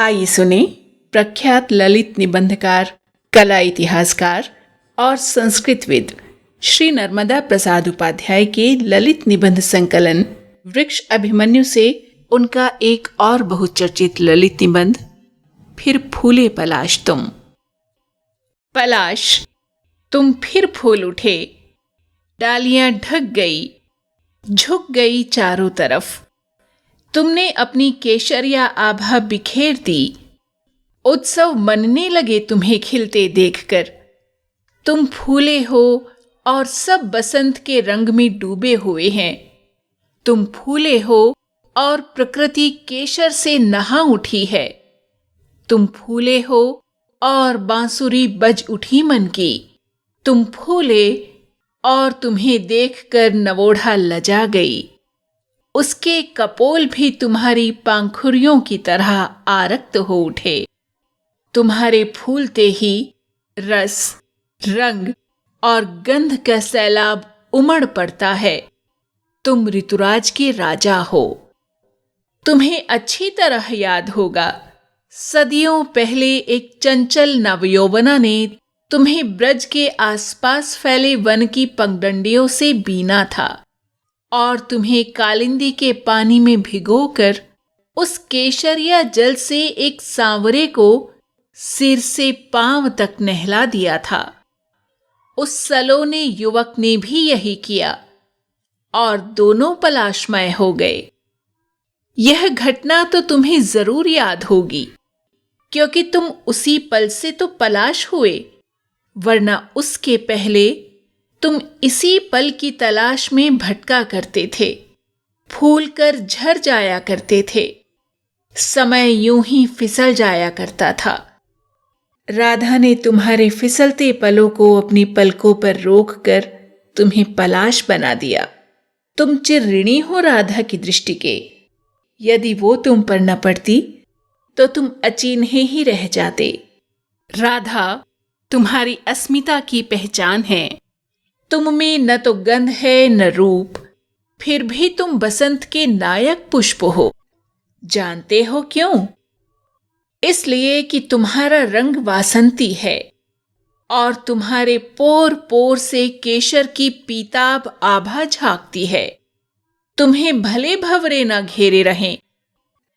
आइए सुने प्रख्यात ललित निबंधकार, कला इतिहासकार और संस्कृतविद श्री नर्मदा प्रसाद उपाध्याय के ललित निबंध संकलन वृक्ष अभिमन्यु से उनका एक और बहुचर्चित ललित निबंध, फिर फूले पलाश तुम। पलाश, तुम फिर फूल उठे, डालियां ढक गई, झुक गई चारों तरफ। तुमने अपनी केशरिया आभा बिखेर दी, उत्सव मनने लगे तुम्हें खिलते देखकर। तुम फूले हो और सब बसंत के रंग में डूबे हुए हैं। तुम फूले हो और प्रकृति केशर से नहा उठी है। तुम फूले हो और बांसुरी बज उठी मन की। तुम फूले और तुम्हें देखकर नवोढ़ा लजा गई। उसके कपोल भी तुम्हारी पांखुरियों की तरह आरक्त हो उठे। तुम्हारे फूलते ही रस, रंग और गंध का सैलाब उमड़ पड़ता है। तुम ऋतुराज के राजा हो। तुम्हें अच्छी तरह याद होगा, सदियों पहले एक चंचल नवयौवना ने तुम्हें ब्रज के आसपास फैले वन की पगडंडियों से बीना था और तुम्हें कालिंदी के पानी में भिगोकर उस केशरिया जल से एक सांवरे को सिर से पांव तक नहला दिया था। उस सलोने युवक ने भी यही किया और दोनों पलाशमय हो गए। यह घटना तो तुम्हें जरूर याद होगी, क्योंकि तुम उसी पल से तो पलाश हुए, वरना उसके पहले तुम इसी पल की तलाश में भटका करते थे, फूल कर झर जाया करते थे। समय यूं ही फिसल जाया करता था। राधा ने तुम्हारे फिसलते पलों को अपनी पलकों पर रोककर तुम्हें पलाश बना दिया। तुम चिर ऋणी हो राधा की दृष्टि के। यदि वो तुम पर न पड़ती तो तुम अचिन्हे ही रह जाते। राधा तुम्हारी अस्मिता की पहचान है। तुम में न तो गंध है न रूप, फिर भी तुम बसंत के नायक पुष्प हो। जानते हो क्यों? इसलिए कि तुम्हारा रंग वासंती है और तुम्हारे पोर पोर से केशर की पीताभ आभा झांकती है। तुम्हें भले भंवरे न घेरे रहें,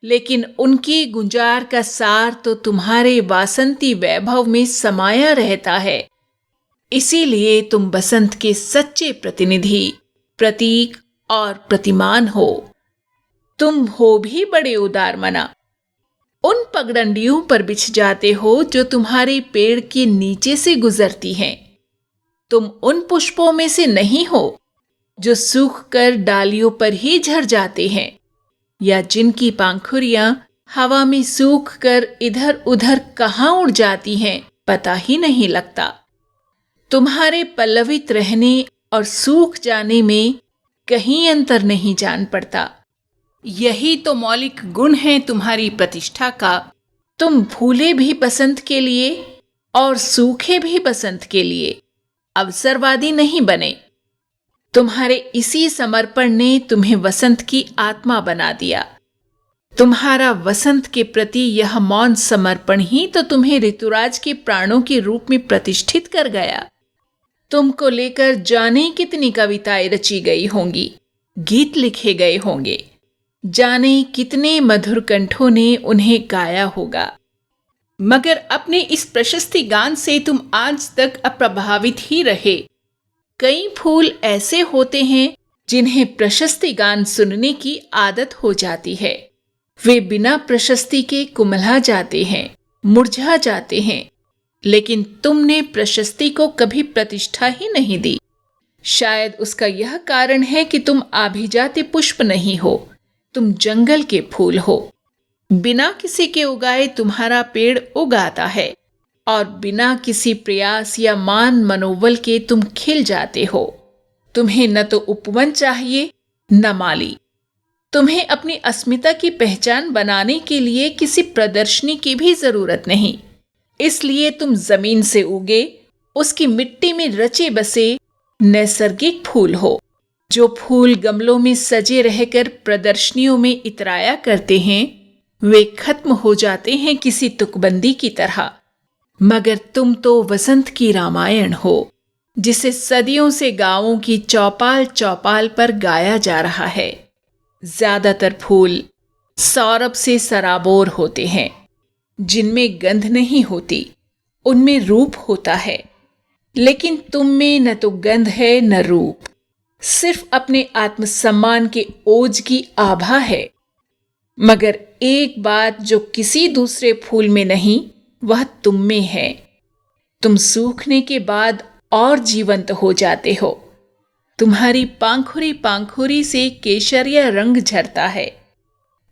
लेकिन उनकी गुंजार का सार तो तुम्हारे वासंती वैभव में समाया रहता है। इसीलिए तुम बसंत के सच्चे प्रतिनिधि, प्रतीक और प्रतिमान हो। तुम हो भी बड़े उदार मना। उन पगडंडियों पर बिछ जाते हो जो तुम्हारे पेड़ के नीचे से गुजरती हैं। तुम उन पुष्पों में से नहीं हो जो सूख कर डालियों पर ही झड़ जाते हैं, या जिनकी पांखुरियां हवा में सूख कर इधर उधर कहाँ उड़ जाती हैं पता ही नहीं लगता। तुम्हारे पल्लवित रहने और सूख जाने में कहीं अंतर नहीं जान पड़ता। यही तो मौलिक गुण है तुम्हारी प्रतिष्ठा का। तुम फूले भी बसंत के लिए और सूखे भी बसंत के लिए, अवसरवादी नहीं बने। तुम्हारे इसी समर्पण ने तुम्हें वसंत की आत्मा बना दिया। तुम्हारा वसंत के प्रति यह मौन समर्पण ही तो तुम्हें ऋतुराज के प्राणों के रूप में प्रतिष्ठित कर गया। तुमको लेकर जाने कितनी कविताएं रची गई होंगी, गीत लिखे गए होंगे, जाने कितने मधुर कंठों ने उन्हें गाया होगा, मगर अपने इस प्रशस्ति गान से तुम आज तक अप्रभावित ही रहे। कई फूल ऐसे होते हैं जिन्हें प्रशस्ति गान सुनने की आदत हो जाती है। वे बिना प्रशस्ति के कुम्हला जाते हैं, मुरझा जाते हैं, लेकिन तुमने प्रशस्ति को कभी प्रतिष्ठा ही नहीं दी। शायद उसका यह कारण है कि तुम आभिजात्य पुष्प नहीं हो, तुम जंगल के फूल हो। बिना किसी के उगाए तुम्हारा पेड़ उगाता है और बिना किसी प्रयास या मान मनोबल के तुम खिल जाते हो। तुम्हें न तो उपवन चाहिए न माली। तुम्हें अपनी अस्मिता की पहचान बनाने के लिए किसी प्रदर्शनी की भी जरूरत नहीं। इसलिए तुम जमीन से उगे, उसकी मिट्टी में रचे बसे नैसर्गिक फूल हो। जो फूल गमलों में सजे रहकर प्रदर्शनियों में इतराया करते हैं, वे खत्म हो जाते हैं किसी तुकबंदी की तरह। मगर तुम तो वसंत की रामायण हो, जिसे सदियों से गांवों की चौपाल चौपाल पर गाया जा रहा है। ज्यादातर फूल सौरभ से सराबोर होते हैं, जिनमें गंध नहीं होती, उनमें रूप होता है। लेकिन तुम में न तो गंध है न रूप, सिर्फ अपने आत्मसम्मान के ओज की आभा है। मगर एक बात जो किसी दूसरे फूल में नहीं, वह तुम में है। तुम सूखने के बाद और जीवंत हो जाते हो। तुम्हारी पांखुरी पांखुरी से केसरिया रंग झरता है।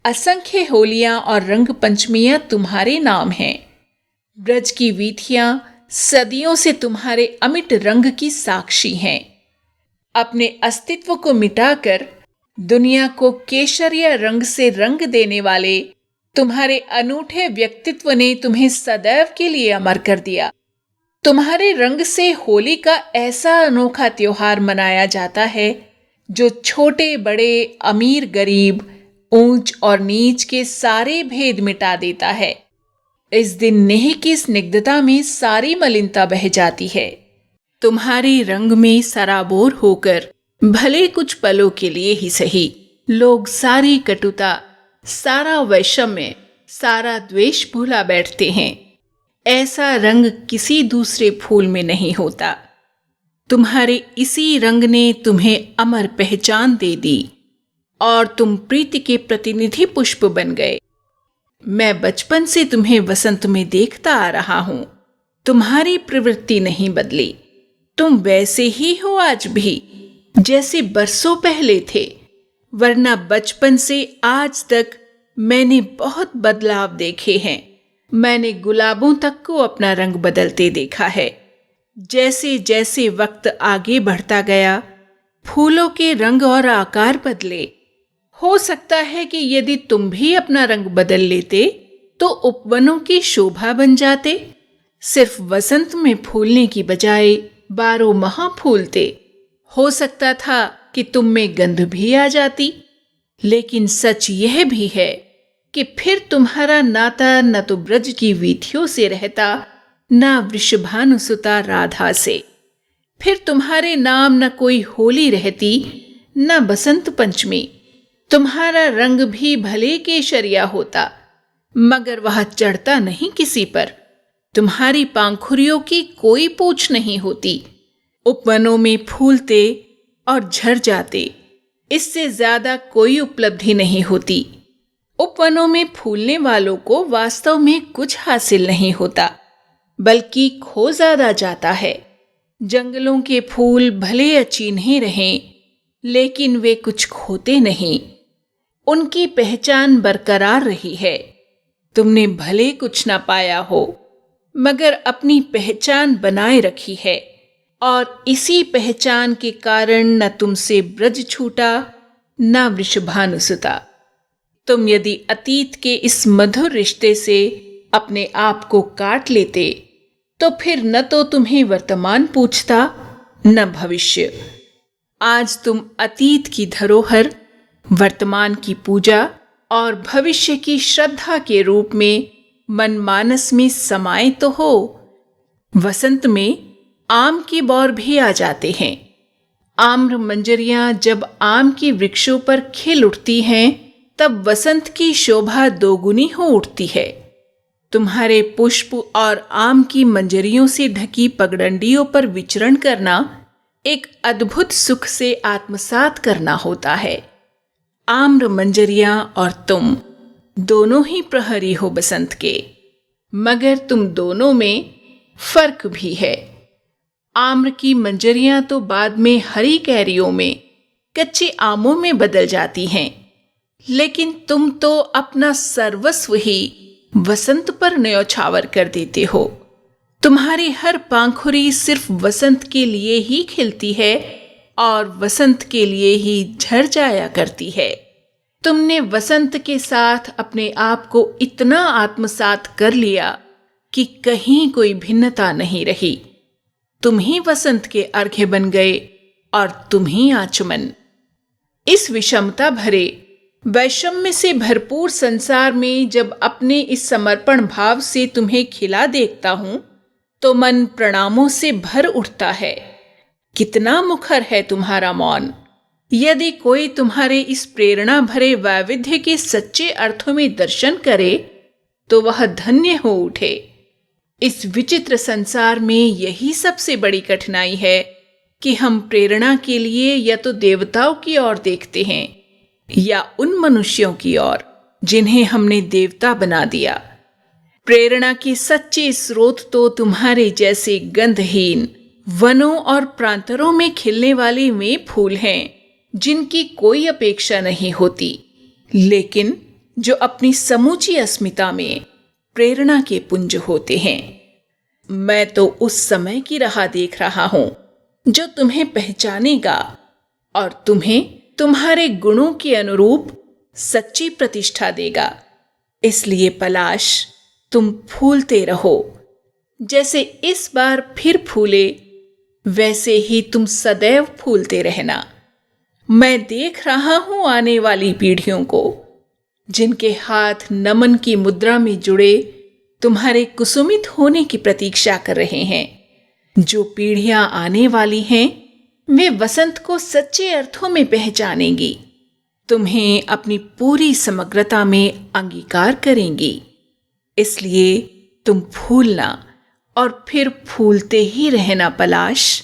असंख्य होलियां और रंग पंचमियां तुम्हारे नाम हैं। ब्रज की वीथियां सदियों से तुम्हारे अमिट रंग की साक्षी हैं। अपने अस्तित्व को मिटाकर दुनिया को केसरिया रंग से रंग देने वाले तुम्हारे अनूठे व्यक्तित्व ने तुम्हें सदैव के लिए अमर कर दिया। तुम्हारे रंग से होली का ऐसा अनोखा त्योहार मनाया जाता है जो छोटे बड़े, अमीर गरीब, ऊंच और नीच के सारे भेद मिटा देता है। इस दिन नेह की स्निग्धता में सारी मलिनता बह जाती है। तुम्हारे रंग में सराबोर होकर भले कुछ पलों के लिए ही सही, लोग सारी कटुता, सारा वैषम्य, सारा द्वेष भुला बैठते हैं। ऐसा रंग किसी दूसरे फूल में नहीं होता। तुम्हारे इसी रंग ने तुम्हें अमर पहचान दे दी और तुम प्रीति के प्रतिनिधि पुष्प बन गए। मैं बचपन से तुम्हें वसंत में देखता आ रहा हूं। तुम्हारी प्रवृत्ति नहीं बदली। तुम वैसे ही हो आज भी, जैसे बरसों पहले थे। वरना बचपन से आज तक मैंने बहुत बदलाव देखे हैं। मैंने गुलाबों तक को अपना रंग बदलते देखा है। जैसे जैसे वक्त आगे बढ़ता गया, फूलों के रंग और आकार बदले। हो सकता है कि यदि तुम भी अपना रंग बदल लेते तो उपवनों की शोभा बन जाते। सिर्फ वसंत में फूलने की बजाय 12 माह फूलते। हो सकता था कि तुम में गंध भी आ जाती। लेकिन सच यह भी है कि फिर तुम्हारा नाता न तो ब्रज की वीथियों से रहता, न वृषभानुसुता राधा से। फिर तुम्हारे नाम न कोई होली रहती, न बसंत पंचमी। तुम्हारा रंग भी भले केसरिया होता, मगर वह चढ़ता नहीं किसी पर। तुम्हारी पांखुरियों की कोई पूछ नहीं होती। उपवनों में फूलते और झर जाते, इससे ज्यादा कोई उपलब्धि नहीं होती। उपवनों में फूलने वालों को वास्तव में कुछ हासिल नहीं होता, बल्कि खो ज्यादा जाता है। जंगलों के फूल भले अचिन्हे रहें, लेकिन वे कुछ खोते नहीं। उनकी पहचान बरकरार रही है। तुमने भले कुछ ना पाया हो, मगर अपनी पहचान बनाए रखी है। और इसी पहचान के कारण न तुमसे ब्रज छूटा, न वृषभानुसुता। तुम यदि अतीत के इस मधुर रिश्ते से अपने आप को काट लेते, तो फिर न तो तुम्हें वर्तमान पूछता, न भविष्य। आज तुम अतीत की धरोहर, वर्तमान की पूजा और भविष्य की श्रद्धा के रूप में मनमानस में समाये तो हो। वसंत में आम की बौर भी आ जाते हैं। आम्र मंजरियां जब आम की वृक्षों पर खिल उठती हैं, तब वसंत की शोभा दोगुनी हो उठती है। तुम्हारे पुष्प और आम की मंजरियों से ढकी पगडंडियों पर विचरण करना एक अद्भुत सुख से आत्मसात करना होता है। आम्र मंजरियां और तुम दोनों ही प्रहरी हो बसंत के, मगर तुम दोनों में फर्क भी है। आम्र की मंजरियां तो बाद में हरी कैरियों में, कच्चे आमों में बदल जाती हैं, लेकिन तुम तो अपना सर्वस्व ही वसंत पर न्यौछावर कर देते हो। तुम्हारी हर पांखुरी सिर्फ वसंत के लिए ही खिलती है और वसंत के लिए ही झड़ जाया करती है। तुमने वसंत के साथ अपने आप को इतना आत्मसात कर लिया कि कहीं कोई भिन्नता नहीं रही। तुम ही वसंत के अर्घ्य बन गए और तुम ही आचमन। इस विषमता भरे वैषम्य से भरपूर संसार में जब अपने इस समर्पण भाव से तुम्हें खिला देखता हूं तो मन प्रणामों से भर उठता है। कितना मुखर है तुम्हारा मौन। यदि कोई तुम्हारे इस प्रेरणा भरे वैविध्य के सच्चे अर्थों में दर्शन करे तो वह धन्य हो उठे। इस विचित्र संसार में यही सबसे बड़ी कठिनाई है कि हम प्रेरणा के लिए या तो देवताओं की ओर देखते हैं या उन मनुष्यों की ओर जिन्हें हमने देवता बना दिया। प्रेरणा के सच्चे स्रोत तो तुम्हारे जैसे गंधहीन वनों और प्रांतरों में खिलने वाले वे फूल हैं जिनकी कोई अपेक्षा नहीं होती, लेकिन जो अपनी समूची अस्मिता में प्रेरणा के पुंज होते हैं। मैं तो उस समय की राह देख रहा हूं जो तुम्हें पहचानेगा और तुम्हें तुम्हारे गुणों के अनुरूप सच्ची प्रतिष्ठा देगा। इसलिए पलाश, तुम फूलते रहो। जैसे इस बार फिर फूले वैसे ही तुम सदैव फूलते रहना। मैं देख रहा हूं आने वाली पीढ़ियों को जिनके हाथ नमन की मुद्रा में जुड़े तुम्हारे कुसुमित होने की प्रतीक्षा कर रहे हैं। जो पीढ़ियां आने वाली हैं वे वसंत को सच्चे अर्थों में पहचानेंगी, तुम्हें अपनी पूरी समग्रता में अंगीकार करेंगी। इसलिए तुम फूलना और फिर फूलते ही रहना पलाश।